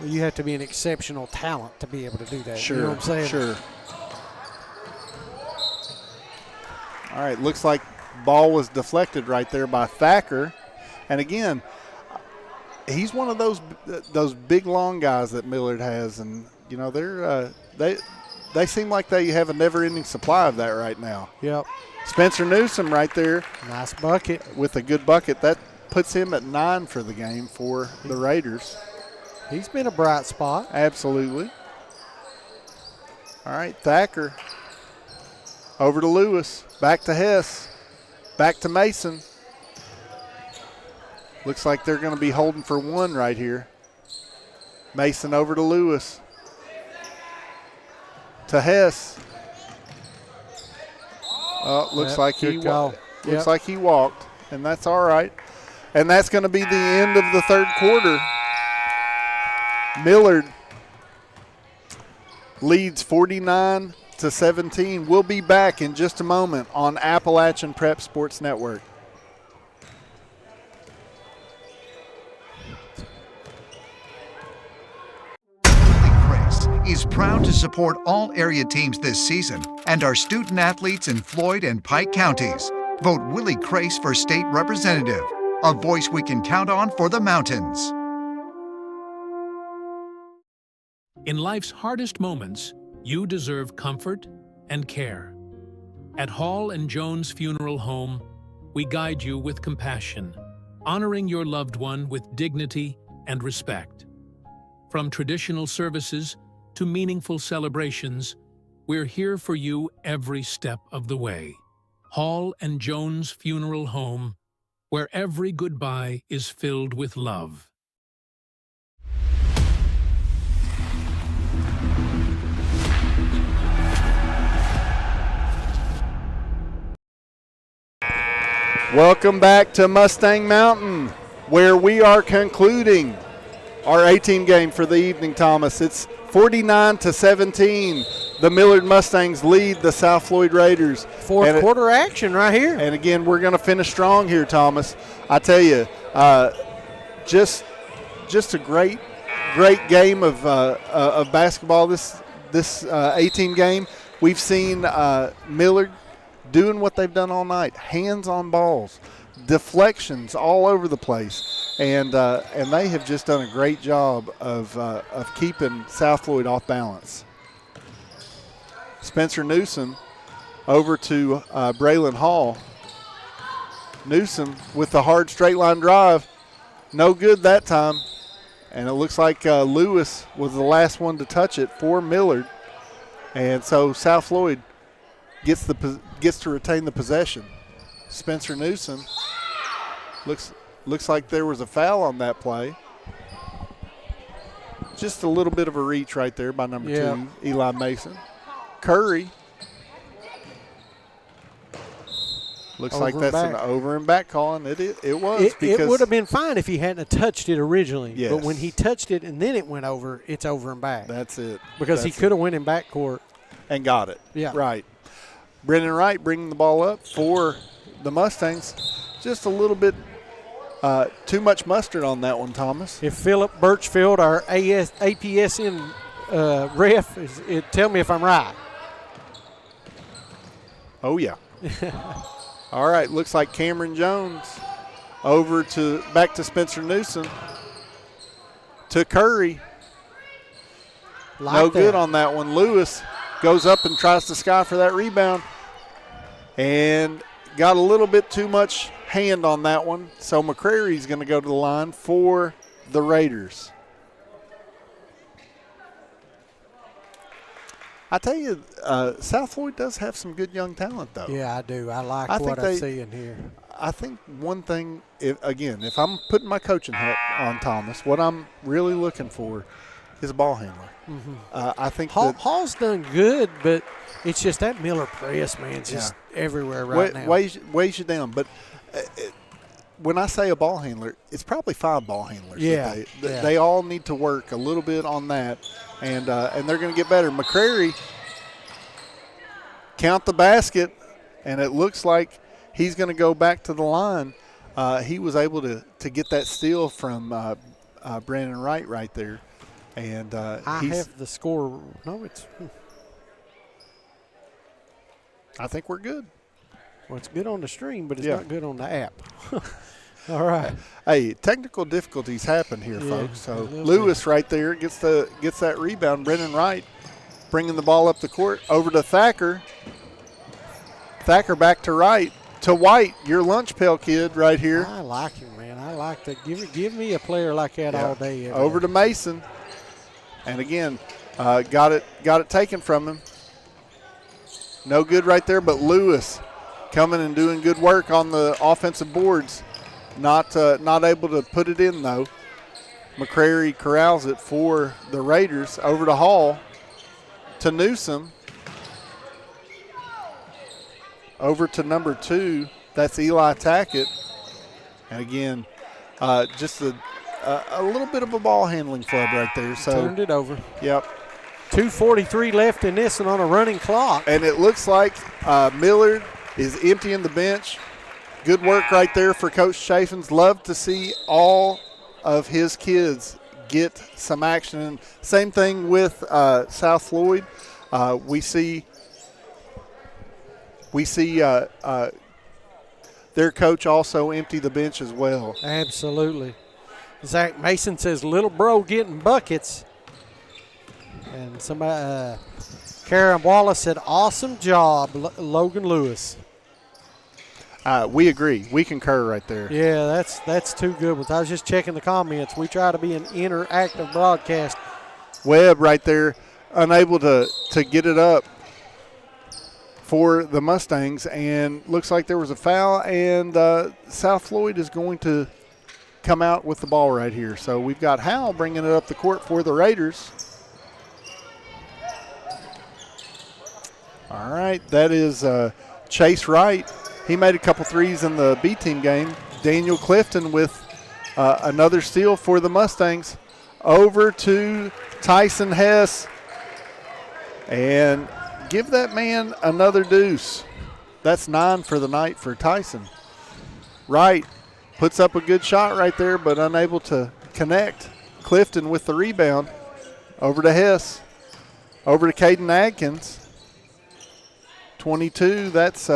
Well, you have to be an exceptional talent to be able to do that. Sure, you know what I'm saying? Sure. All right, looks like ball was deflected right there by Thacker. And again, he's one of those big, long guys that Millard has, and you know they seem like they have a never-ending supply of that right now. Yep. Spencer Newsom right there. Nice bucket. With a good bucket. That puts him at 9 for the game for the Raiders. He's been a bright spot. Absolutely. All right, Thacker. Over to Lewis. Back to Hess. Back to Mason. Looks like they're going to be holding for one right here. Mason over to Lewis. To Hess. Looks like he walked, and that's all right. And that's going to be the end of the third quarter. Millard leads 49-17. We'll be back in just a moment on Appalachian Prep Sports Network. Is proud to support all area teams this season and our student athletes in Floyd and Pike counties. Vote Willie Crace for state representative, a voice we can count on for the mountains. In life's hardest moments, you deserve comfort and care. At Hall and Jones Funeral Home, we guide you with compassion, honoring your loved one with dignity and respect. From traditional services to meaningful celebrations, we're here for you every step of the way. Hall and Jones Funeral Home, where every goodbye is filled with love. Welcome back to Mustang Mountain, where we are concluding our 18 game for the evening, Thomas. It's 49-17. The Millard Mustangs lead the South Floyd Raiders. Fourth quarter action right here. And again, we're going to finish strong here, Thomas. I tell you, just a great game of basketball. This 18 game, we've seen Millard doing what they've done all night, hands on balls, deflections all over the place, and they have just done a great job of keeping South Floyd off balance. Spencer Newsom over to Braylon Hall. Newsom with the hard straight line drive. No good that time. And it looks like Lewis was the last one to touch it for Millard. And so South Floyd gets to retain the possession. Spencer Newsom looks like there was a foul on that play. Just a little bit of a reach right there by number 2, Eli Mason. Curry. Looks like that's an over and back call, and it was. It would have been fine if he hadn't touched it originally. Yes. But when he touched it and then it went over, it's over and back. That's it. Because he could have went in backcourt. And got it. Yeah. Right. Brendan Wright bringing the ball up for the Mustangs. Just a little bit too much mustard on that one, Thomas. If Philip Birchfield, our APSN ref, tell me if I'm right. Oh, yeah. All right, looks like Cameron Jones back to Spencer Newsom to Curry. No good on that one. Lewis goes up and tries to sky for that rebound and got a little bit too much hand on that one. So McCrary's going to go to the line for the Raiders. I tell you, South Floyd does have some good young talent, though. Yeah, I do. I like what I'm seeing here. I think one thing, if I'm putting my coaching hat on, Thomas, what I'm really looking for is a ball handler. Mm-hmm. I think Hall's done good, but it's just that Miller press, man, it's just everywhere now. Weighs you down. But when I say a ball handler, it's probably 5 ball handlers. Yeah. They all need to work a little bit on that. And they're going to get better. McCrary count the basket, and it looks like he's going to go back to the line. He was able to get that steal from Brandon Wright right there. And I have the score. No, it's. I think we're good. Well, it's good on the stream, but it's not good on the app. All right. Hey, technical difficulties happen here, folks. So Lewis right there gets that rebound. Brendan Wright bringing the ball up the court over to Thacker. Thacker back to Wright. To White, your lunch pail kid right here. I like him, man. I like that. Give me a player like that all day. Over to Mason. And again, got it taken from him. No good right there, but Lewis coming and doing good work on the offensive boards. Not able to put it in, though. McCrary corrals it for the Raiders. Over to Hall. To Newsom. Over to number 2. That's Eli Tackett. And again, just a little bit of a ball handling flub right there. So turned it over. Yep. 2:43 left in this and on a running clock. And it looks like Millard is emptying the bench. Good work right there for Coach Chaffins. Love to see all of his kids get some action. And same thing with South Floyd. We see their coach also empty the bench as well. Absolutely. Zach Mason says, little bro getting buckets. And somebody, Karen Wallace said, awesome job, Logan Lewis. We agree. We concur right there. Yeah, that's two good ones. I was just checking the comments. We try to be an interactive broadcast. Webb right there, unable to get it up for the Mustangs, and looks like there was a foul, and South Floyd is going to come out with the ball right here. So we've got Howell bringing it up the court for the Raiders. All right, that is Chase Wright. He made a couple threes in the B-team game. Daniel Clifton with another steal for the Mustangs. Over to Tyson Hess. And give that man another deuce. That's 9 for the night for Tyson. Wright puts up a good shot right there, but unable to connect. Clifton with the rebound. Over to Hess. Over to Caden Adkins. 22, that's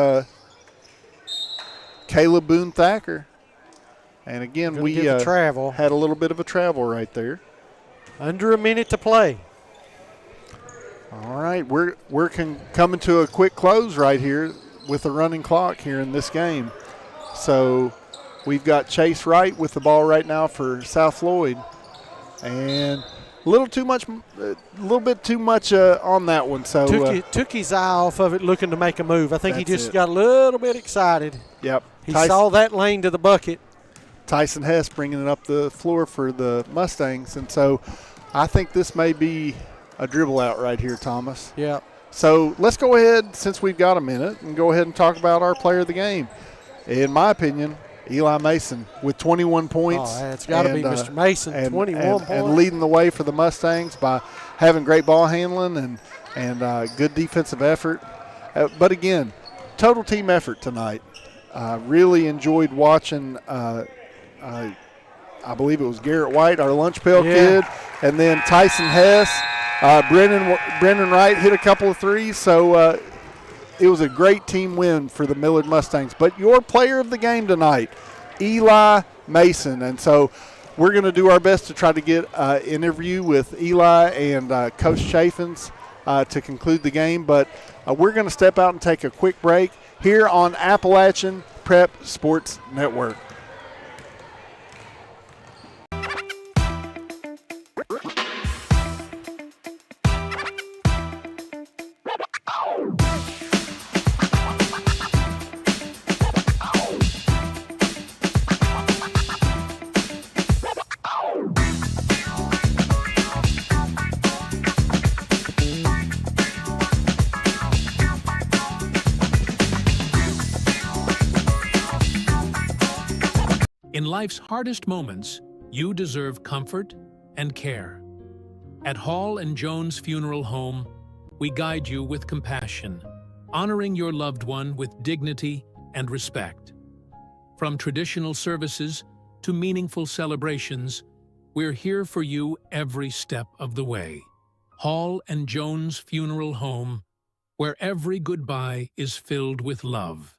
Caleb Boone Thacker. And again, we travel. had a little bit of a travel right there. Under a minute to play. All right, we're coming to a quick close right here with the running clock here in this game. So we've got Chase Wright with the ball right now for South Floyd. And a little bit too much on that one. So took his eye off of it looking to make a move. I think he just it. got a little bit excited. Yep. He saw that lane to the bucket. Tyson Hess bringing it up the floor for the Mustangs. And so I think this may be a dribble out right here, Thomas. Yeah. So let's go ahead, since we've got a minute, and go ahead and talk about our player of the game. In my opinion, Eli Mason with 21 points. Oh, it's got to be Mr. Mason, 21 points. And leading the way for the Mustangs by having great ball handling and good defensive effort. But again, total team effort tonight. Really enjoyed watching, I believe it was Garrett White, our lunch pail kid, and then Tyson Hess. Brendan Wright hit a couple of threes, so it was a great team win for the Millard Mustangs. But your player of the game tonight, Eli Mason. And so we're going to do our best to try to get an interview with Eli and Coach Chaffins to conclude the game. But we're going to step out and take a quick break here on Appalachian Prep Sports Network. In life's hardest moments, you deserve comfort and care. At Hall and Jones Funeral Home, we guide you with compassion, honoring your loved one with dignity and respect. From traditional services to meaningful celebrations, we're here for you every step of the way. Hall and Jones Funeral Home, where every goodbye is filled with love.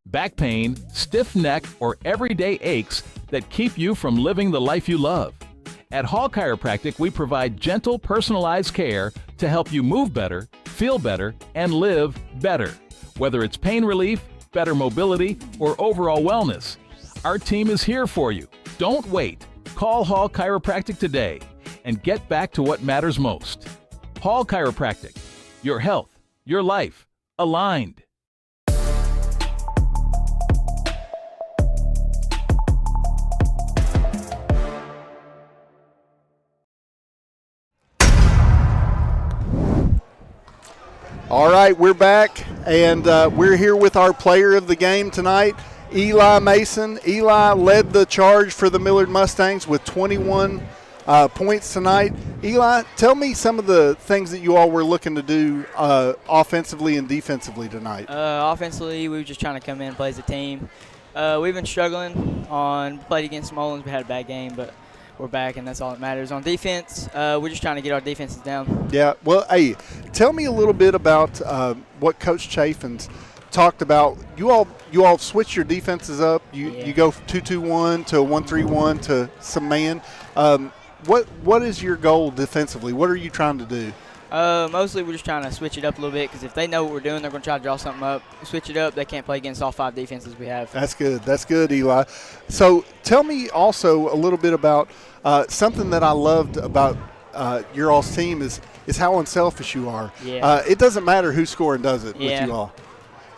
Back pain, stiff neck, or everyday aches that keep you from living the life you love. At Hall Chiropractic, we provide gentle, personalized care to help you move better, feel better, and live better. Whether it's pain relief, better mobility, or overall wellness, our team is here for you. Don't wait. Call Hall Chiropractic today and get back to what matters most. Hall Chiropractic. Your health, your life, aligned. All right, we're back, and we're here with our player of the game tonight, Eli Mason. Eli led the charge for the Millard Mustangs with 21 points tonight. Eli, tell me some of the things that you all were looking to do offensively and defensively tonight. Offensively, we were just trying to come in and play as a team. We've been struggling played against Mullins. We had a bad game, but we're back, and that's all that matters. On defense, we're just trying to get our defenses down. Yeah, well, hey, tell me a little bit about what Coach Chaffins talked about. You all switch your defenses up. You go 2-2-1 to a 1-3-1 to some man. What is your goal defensively? What are you trying to do? Mostly we're just trying to switch it up a little bit because if they know what we're doing, they're going to try to draw something up. Switch it up, they can't play against all 5 defenses we have. That's good. That's good, Eli. So tell me also a little bit about something that I loved about your all's team is how unselfish you are. Yeah. It doesn't matter who's scoring, does it, with you all?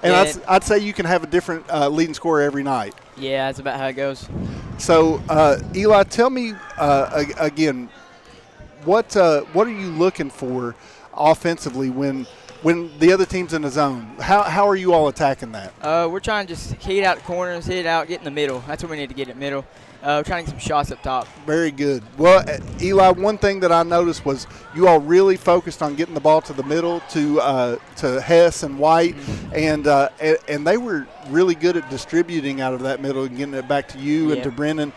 And Yeah. I'd say you can have a different leading scorer every night. Yeah, that's about how it goes. So, Eli, tell me again, what are you looking for offensively when the other team's in the zone? How are you all attacking that? We're trying to just hit out the corners, hit it out, get in the middle. That's what we need to get in the middle. We're trying to get some shots up top. Very good. Well, Eli, one thing that I noticed was you all really focused on getting the ball to the middle to Hess and White, and they were really good at distributing out of that middle and getting it back to you and to Brennan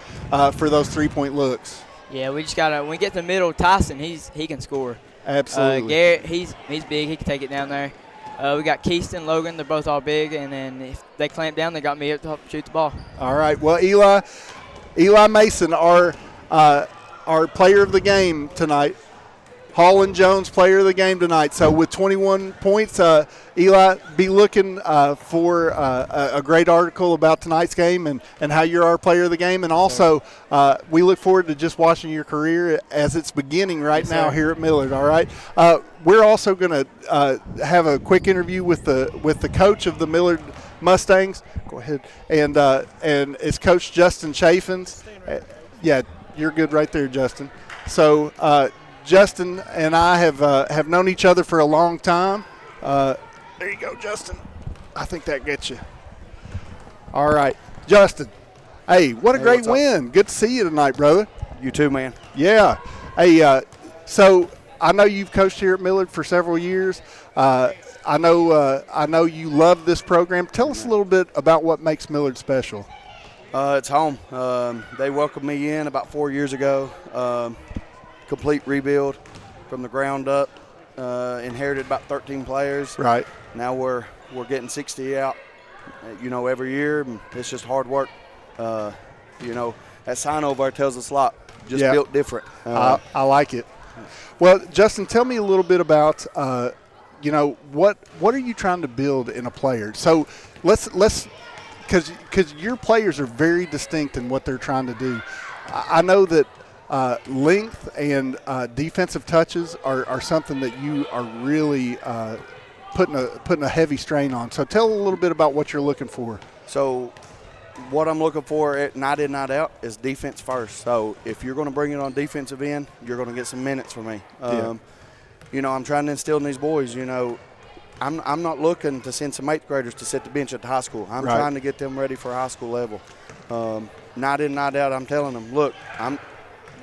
for those 3-point looks. Yeah, we just gotta when we get to the middle. Tyson, he can score. Absolutely. Garrett, he's big. He can take it down there. We got Keyston, Logan. They're both all big, and then if they clamp down, they got me up to help shoot the ball. All right. Well, Eli Mason, our player of the game tonight. Hall and Jones, player of the game tonight. So with 21 points, Eli, be looking for a great article about tonight's game and how you're our player of the game. And also, we look forward to just watching your career as it's beginning right now here at Millard. All right. We're also going to have a quick interview with the coach of the Millard Mustangs. Go ahead. And it's Coach Justin Chaffins. Yeah, you're good right there, Justin. So Justin and I have known each other for a long time. There you go, Justin. I think that gets you. All right, Justin. Hey, what a great win. Good to see you tonight, brother. You too, man. Yeah. Hey, so I know you've coached here at Millard for several years. I know you love this program. Tell us a little bit about what makes Millard special. It's home. They welcomed me in about 4 years ago. Complete rebuild from the ground up. Inherited about 13 players. Right. Now we're getting 60 out, every year. And it's just hard work. That sign over there tells us a lot. Just built different. I like it. Well, Justin, tell me a little bit about what are you trying to build in a player? So let's because your players are very distinct in what they're trying to do. I know that length and defensive touches are something that you are really putting a heavy strain on. So tell a little bit about what you're looking for. So what I'm looking for night in, night out is defense first. So if you're going to bring it on defensive end, you're going to get some minutes from me. I'm trying to instill in these boys, I'm not looking to send some 8th graders to sit the bench at the high school. I'm trying to get them ready for high school level. Night in, night out, I'm telling them, look,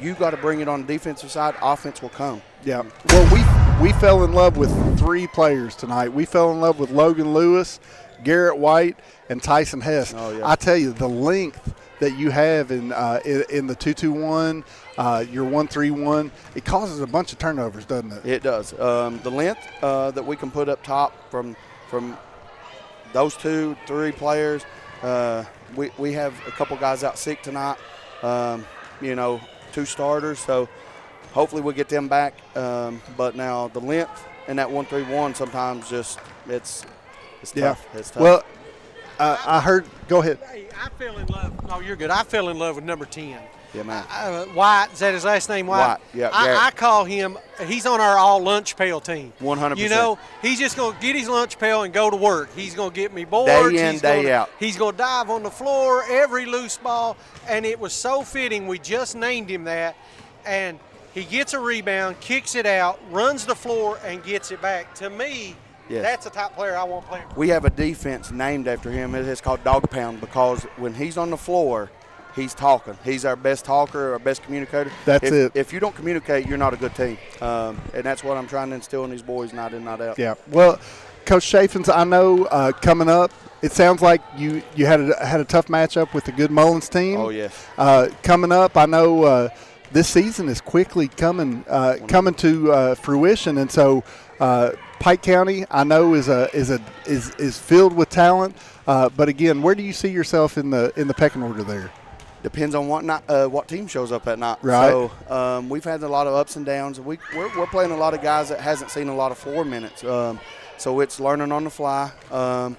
you got to bring it on the defensive side. Offense will come. Yeah. Well, we fell in love with 3 players tonight. We fell in love with Logan Lewis, Garrett White, and Tyson Hess. Oh, yeah. I tell you, the length that you have in the 2-2-1, your 1-3-1, it causes a bunch of turnovers, doesn't it? It does. The length that we can put up top from those 2-3 players. We have a couple guys out sick tonight. 2 starters, so hopefully we'll get them back. But now the length and that 1-3-1 sometimes it's tough. It's tough. Well, I heard. Go ahead. Hey, I fell in love. No, you're good. I fell in love with number 10. Yeah, man. White, is that his last name? White. Yeah. I call him. He's on our all lunch pail team. 100%. He's just gonna get his lunch pail and go to work. He's gonna get me boards. Day in, day out. He's gonna dive on the floor every loose ball, and it was so fitting. We just named him that, and he gets a rebound, kicks it out, runs the floor, and gets it back. To me, that's a top player I want to play for. We have a defense named after him. It's called Dog Pound because when he's on the floor, he's talking. He's our best talker, our best communicator. That's it. If you don't communicate, you're not a good team. And that's what I'm trying to instill in these boys night in, night out. Yeah. Well, Coach Chaffins, I know coming up, it sounds like you had a tough matchup with the Good Mullins team. Oh, yes. Coming up, I know this season is quickly coming to fruition, and so Pike County, I know, is filled with talent. But again, where do you see yourself in the pecking order there? Depends on what team shows up at night. Right. So we've had a lot of ups and downs. We're playing a lot of guys that hasn't seen a lot of floor minutes. So it's learning on the fly. A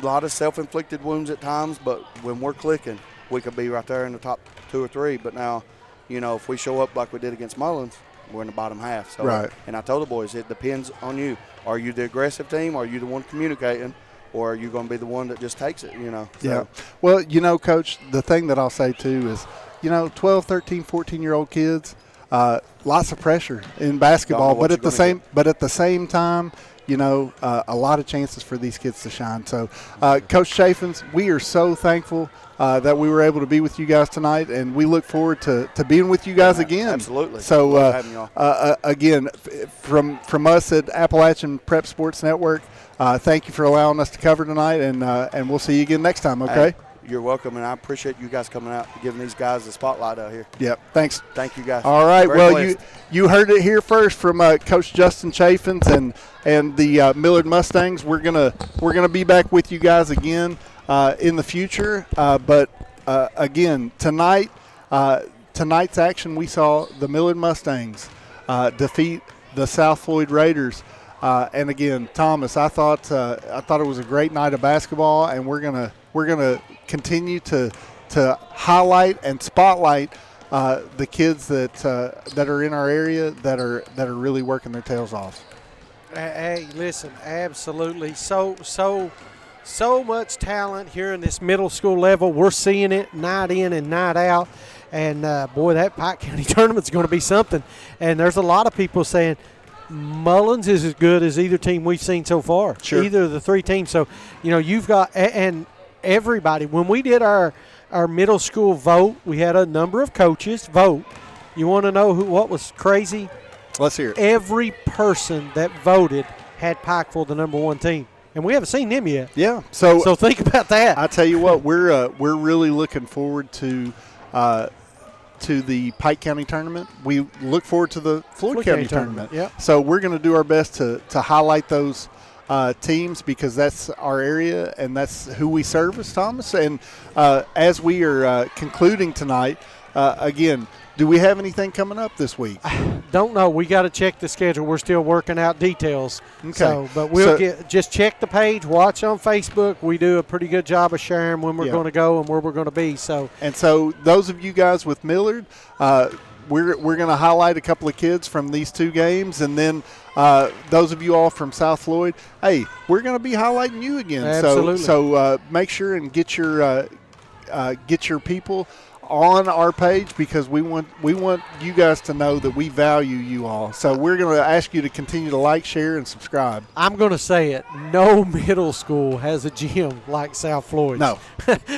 lot of self-inflicted wounds at times, but when we're clicking, we could be right there in the top 2 or 3. But now, if we show up like we did against Mullins, we're in the bottom half. So, right. And I told the boys, it depends on you. Are you the aggressive team? Are you the one communicating? or are you going to be the one that just takes it, So. Yeah. Well, Coach, the thing that I'll say too is, 12, 13, 14-year-old kids, lots of pressure in basketball, but at the same time, a lot of chances for these kids to shine. So, Coach Chaffins, we are so thankful that we were able to be with you guys tonight, and we look forward to being with you guys again. Absolutely. So, again, from us at Appalachian Prep Sports Network, thank you for allowing us to cover tonight, and we'll see you again next time, okay? Hey, you're welcome, and I appreciate you guys coming out and giving these guys the spotlight out here. Yep, thanks. Thank you, guys. All right, Very well, blessed. you heard it here first from Coach Justin Chaffins and the Millard Mustangs. We're gonna be back with you guys again in the future. But again, tonight's action, we saw the Millard Mustangs defeat the South Floyd Raiders. And again, Thomas, I thought it was a great night of basketball, and we're gonna continue to highlight and spotlight the kids that are in our area that are really working their tails off. Hey, listen, absolutely. So much talent here in this middle school level. We're seeing it night in and night out. And, boy, that Pike County tournament's going to be something. And there's a lot of people saying Mullins is as good as either team we've seen so far. Sure. Either of the three teams. So, you've got – and everybody, when we did our middle school vote, we had a number of coaches vote. You want to know what was crazy? Let's hear it. Every person that voted had Pikeville the number one team, and we haven't seen them yet. Yeah. So think about that. I tell you what, we're really looking forward to the Pike County tournament. We look forward to the Floyd County tournament. Yeah. So we're going to do our best to highlight those teams, because that's our area and that's who we service, Thomas. And as we are concluding tonight, again, do we have anything coming up this week? Don't know. We got to check the schedule. We're still working out details. Okay. So, but just check the page, watch on Facebook. We do a pretty good job of sharing when we're going to go and where we're going to be. So those of you guys with Millard, we're going to highlight a couple of kids from these two games, and then those of you all from South Floyd, hey, we're going to be highlighting you again. Absolutely. So make sure and get your people on our page, because we want you guys to know that we value you all. So we're going to ask you to continue to like, share, and subscribe. I'm going to say it. No middle school has a gym like South Floyd's. No.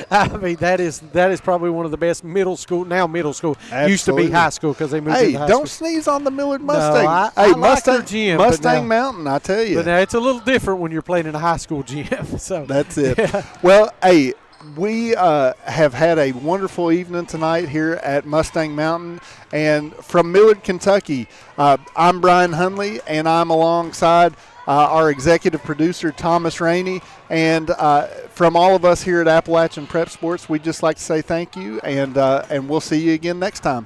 I mean, that is probably one of the best middle school. Now middle school. Absolutely. Used to be high school because they moved into high school. Don't sneeze on the Millard Mustang. No, I hey, like Mustang, their gym, Mustang Mountain, I tell you. But now it's a little different when you're playing in a high school gym. So that's it. Yeah. Well, hey, we have had a wonderful evening tonight here at Mustang Mountain. And from Millard, Kentucky, I'm Brian Hunley, and I'm alongside our executive producer, Thomas Rainey. And from all of us here at Appalachian Prep Sports, we'd just like to say thank you, and we'll see you again next time.